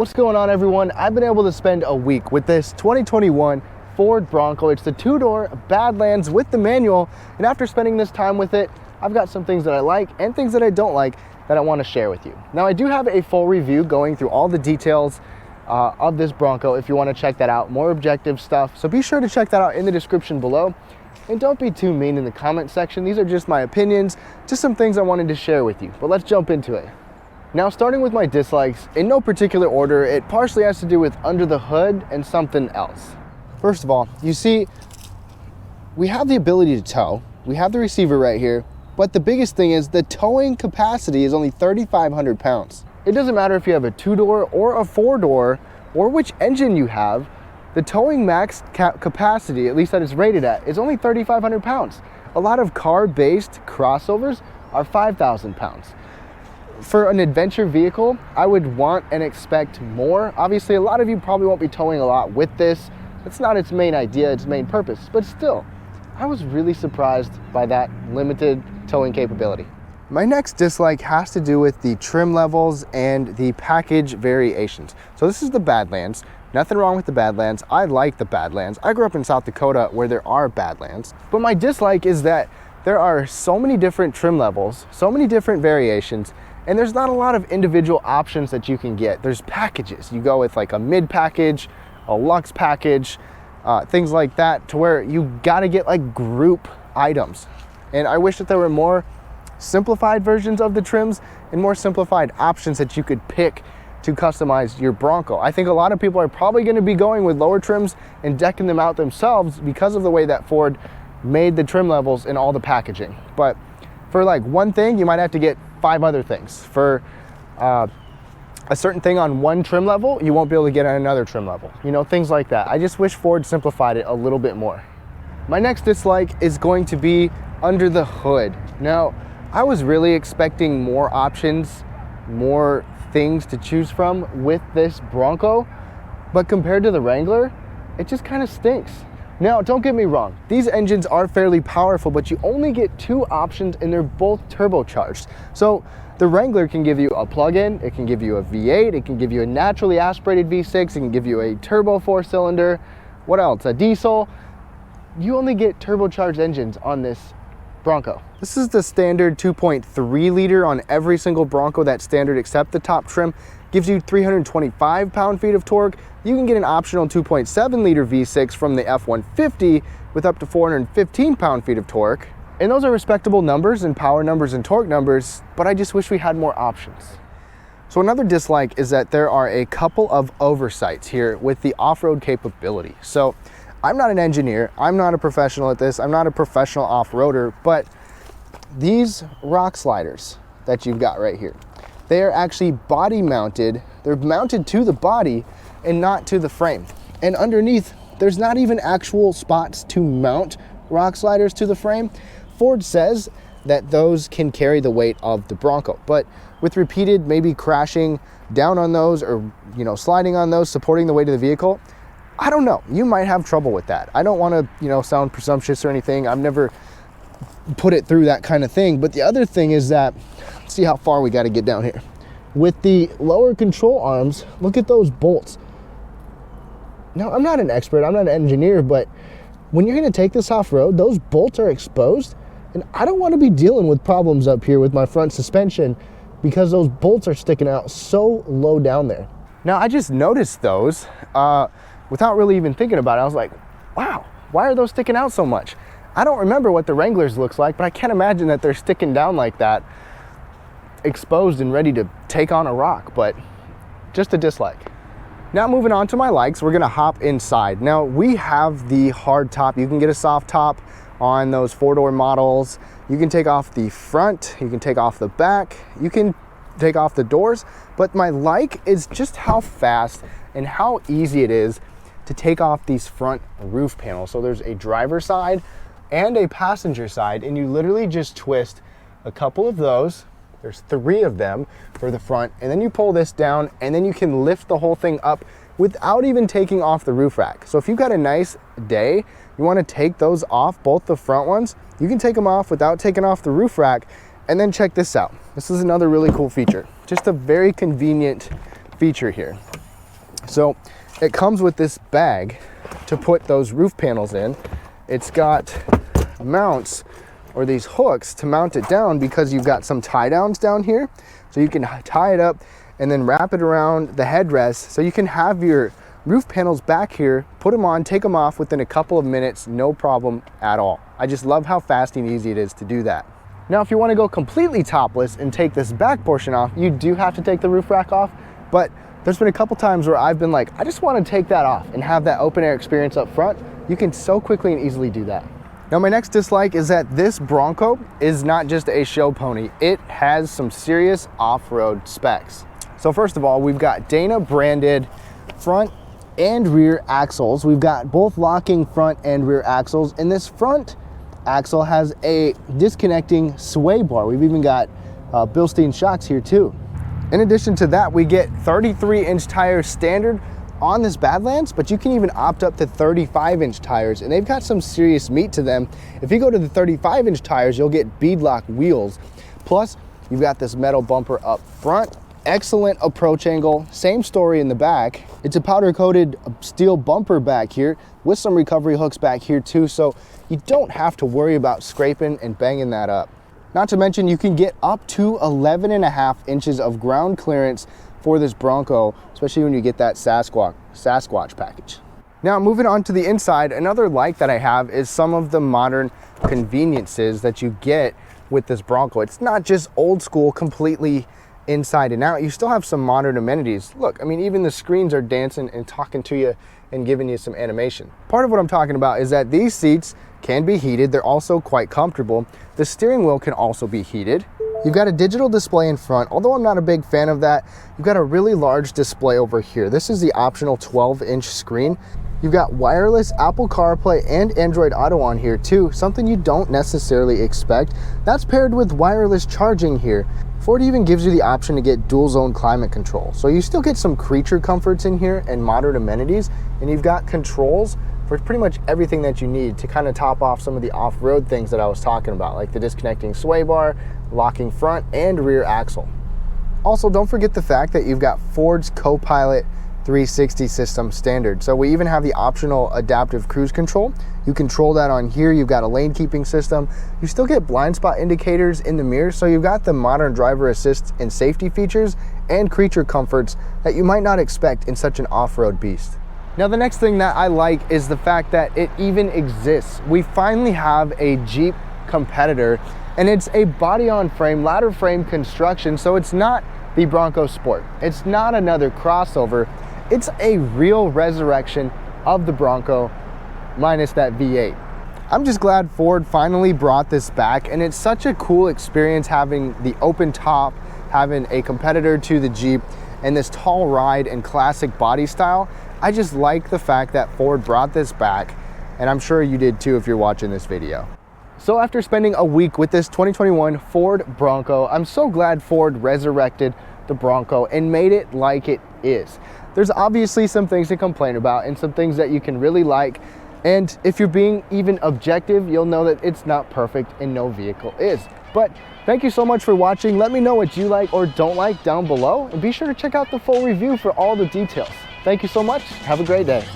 What's going on, everyone? I've been able to spend a week with this 2021 Ford Bronco. It's the two-door Badlands with the manual, and after spending this time with it, I've got some things that I like and things that I don't like that I want to share with you. Now, I do have a full review going through all the details of this Bronco if you want to check that out, more objective stuff. So be sure to check that out in the description below. And don't be too mean in the comment section. These are just my opinions, just some things I wanted to share with you. But let's jump into it. Now, starting with my dislikes, in no particular order, it partially has to do with under the hood and something else. First of all, you see, we have the ability to tow. We have the receiver right here, but the biggest thing is the towing capacity is only 3,500 pounds. It doesn't matter if you have a two-door or a four-door or which engine you have, the towing max capacity, at least that it's rated at, is only 3,500 pounds. A lot of car-based crossovers are 5,000 pounds. For an adventure vehicle, I would want and expect more. Obviously, a lot of you probably won't be towing a lot with this. It's not its main idea, its main purpose, but still, I was really surprised by that limited towing capability. My next dislike has to do with the trim levels and the package variations. So this is the Badlands. Nothing wrong with the Badlands. I like the Badlands. I grew up in South Dakota where there are Badlands. But my dislike is that there are so many different trim levels, so many different variations, and there's not a lot of individual options that you can get. There's packages. You go with like a mid package, a luxe package, things like that, to where you gotta get like group items. And I wish that there were more simplified versions of the trims and more simplified options that you could pick to customize your Bronco. I think a lot of people are probably gonna be going with lower trims and decking them out themselves because of the way that Ford made the trim levels and all the packaging. But for like one thing, you might have to get 5 other things. For a certain thing on one trim level, you won't be able to get on another trim level. You know, things like that. I just wish Ford simplified it a little bit more. My next dislike is going to be under the hood. Now, I was really expecting more options, more things to choose from with this Bronco, but compared to the Wrangler, it just kind of stinks. Now, don't get me wrong, these engines are fairly powerful, but you only get 2 options and they're both turbocharged. So the Wrangler can give you a plug-in, it can give you a V8, it can give you a naturally aspirated V6, it can give you a turbo 4-cylinder, what else, a diesel. You only get turbocharged engines on this Bronco. This is the standard 2.3 liter on every single Bronco. That's standard except the top trim. Gives you 325 pound-feet of torque. You can get an optional 2.7 liter V6 from the F-150 with up to 415 pound-feet of torque. And those are respectable numbers and power numbers and torque numbers, but I just wish we had more options. So another dislike is that there are a couple of oversights here with the off-road capability. So I'm not an engineer, I'm not a professional at this, I'm not a professional off-roader, but these rock sliders that you've got right here, they are actually body mounted. They're mounted to the body and not to the frame. And underneath, there's not even actual spots to mount rock sliders to the frame. Ford says that those can carry the weight of the Bronco, but with repeated maybe crashing down on those or, you know, sliding on those, supporting the weight of the vehicle, I don't know. You might have trouble with that. I don't want to, you know, sound presumptuous or anything. I've never put it through that kind of thing. But the other thing is that, see how far we got to get down here. With the lower control arms, look at those bolts. Now, I'm not an expert, I'm not an engineer, but when you're going to take this off-road, those bolts are exposed, and I don't want to be dealing with problems up here with my front suspension because those bolts are sticking out so low down there. Now, I just noticed those without really even thinking about it. I was like, wow, why are those sticking out so much? I don't remember what the Wranglers looks like, but I can't imagine that they're sticking down like that, exposed and ready to take on a rock, but just a dislike. Now, moving on to my likes, we're gonna hop inside. Now, we have the hard top. You can get a soft top on those 4-door models. You can take off the front, you can take off the back, you can take off the doors, but my like is just how fast and how easy it is to take off these front roof panels. So there's a driver side and a passenger side, and you literally just twist a couple of those. There's 3 of them for the front, and then you pull this down, and then you can lift the whole thing up without even taking off the roof rack. So if you've got a nice day, you want to take those off, both the front ones, you can take them off without taking off the roof rack. And then check this out. This is another really cool feature. Just a very convenient feature here. So it comes with this bag to put those roof panels in. It's got mounts or these hooks to mount it down because you've got some tie downs down here. So you can tie it up and then wrap it around the headrest so you can have your roof panels back here, put them on, take them off within a couple of minutes, no problem at all. I just love how fast and easy it is to do that. Now, if you want to go completely topless and take this back portion off, you do have to take the roof rack off, but there's been a couple times where I've been like, I just want to take that off and have that open air experience up front. You can so quickly and easily do that. Now, my next dislike is that this Bronco is not just a show pony. It has some serious off-road specs. So first of all, we've got Dana branded front and rear axles. We've got both locking front and rear axles, and this front axle has a disconnecting sway bar. We've even got Bilstein shocks here too. In addition to that, we get 33-inch tires standard on this Badlands, but you can even opt up to 35-inch tires, and they've got some serious meat to them. If you go to the 35-inch tires, you'll get beadlock wheels. Plus, you've got this metal bumper up front. Excellent approach angle, same story in the back. It's a powder coated steel bumper back here with some recovery hooks back here too, so you don't have to worry about scraping and banging that up. Not to mention, you can get up to 11.5 inches of ground clearance for this Bronco, especially when you get that Sasquatch package. Now, moving on to the inside, another like that I have is some of the modern conveniences that you get with this Bronco. It's not just old school, completely inside and out. You still have some modern amenities. Look, I mean, even the screens are dancing and talking to you and giving you some animation. Part of what I'm talking about is that these seats can be heated. They're also quite comfortable. The steering wheel can also be heated. You've got a digital display in front. Although I'm not a big fan of that, you've got a really large display over here. This is the optional 12-inch screen. You've got wireless Apple CarPlay and Android Auto on here too, something you don't necessarily expect. That's paired with wireless charging here. Ford even gives you the option to get dual zone climate control. So you still get some creature comforts in here and modern amenities, and you've got controls for pretty much everything that you need to kind of top off some of the off-road things that I was talking about, like the disconnecting sway bar, locking front and rear axle. Also, don't forget the fact that you've got Ford's Co-Pilot 360 system standard. So we even have the optional adaptive cruise control. You control that on here. You've got a lane keeping system. You still get blind spot indicators in the mirror. So you've got the modern driver assist and safety features and creature comforts that you might not expect in such an off-road beast. Now, the next thing that I like is the fact that it even exists. We finally have a Jeep competitor, and it's a body-on-frame, ladder-frame construction, so it's not the Bronco Sport. It's not another crossover. It's a real resurrection of the Bronco minus that V8. I'm just glad Ford finally brought this back, and it's such a cool experience having the open top, having a competitor to the Jeep, and this tall ride and classic body style. I just like the fact that Ford brought this back, and I'm sure you did too if you're watching this video. So after spending a week with this 2021 Ford Bronco, I'm so glad Ford resurrected the Bronco and made it like it is. There's obviously some things to complain about and some things that you can really like. And if you're being even objective, you'll know that it's not perfect and no vehicle is. But thank you so much for watching. Let me know what you like or don't like down below, and be sure to check out the full review for all the details. Thank you so much. Have a great day.